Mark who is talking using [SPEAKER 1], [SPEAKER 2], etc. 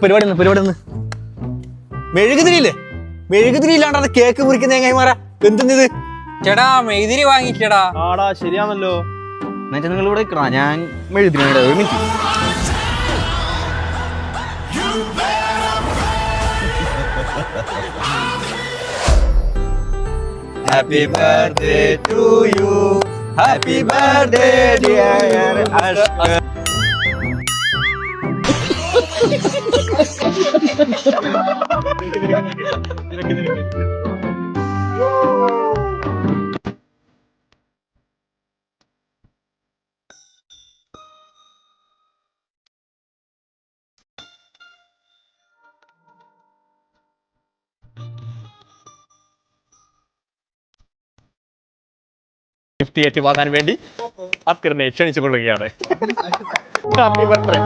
[SPEAKER 1] പരിപാടി മെഴുകുതിരിയില്ലേ? മെഴുകുതിരി ഇല്ലാണ്ടാണ് കേക്ക് മുറിക്കുന്ന എങ്ങായിമാരാ. എന്തെന്നത്
[SPEAKER 2] ചേട്ടാ? മെഴുകുതിരി വാങ്ങിച്ചേടാ.
[SPEAKER 3] ആടാ ശരിയാണല്ലോ.
[SPEAKER 1] എന്നിട്ട് നിങ്ങൾ ഇവിടെ നിൽക്കണ, ഞാൻ മെഴുകുതിരി ഒരു minute. Happy birthday to you. Happy birthday dear Ashka.
[SPEAKER 3] Gift ഏറ്റുവാങ്ങാൻ വേണ്ടി അസ്കറിനെ ക്ഷണിച്ചു കൊള്ളുകയാണ്. Happy birthday.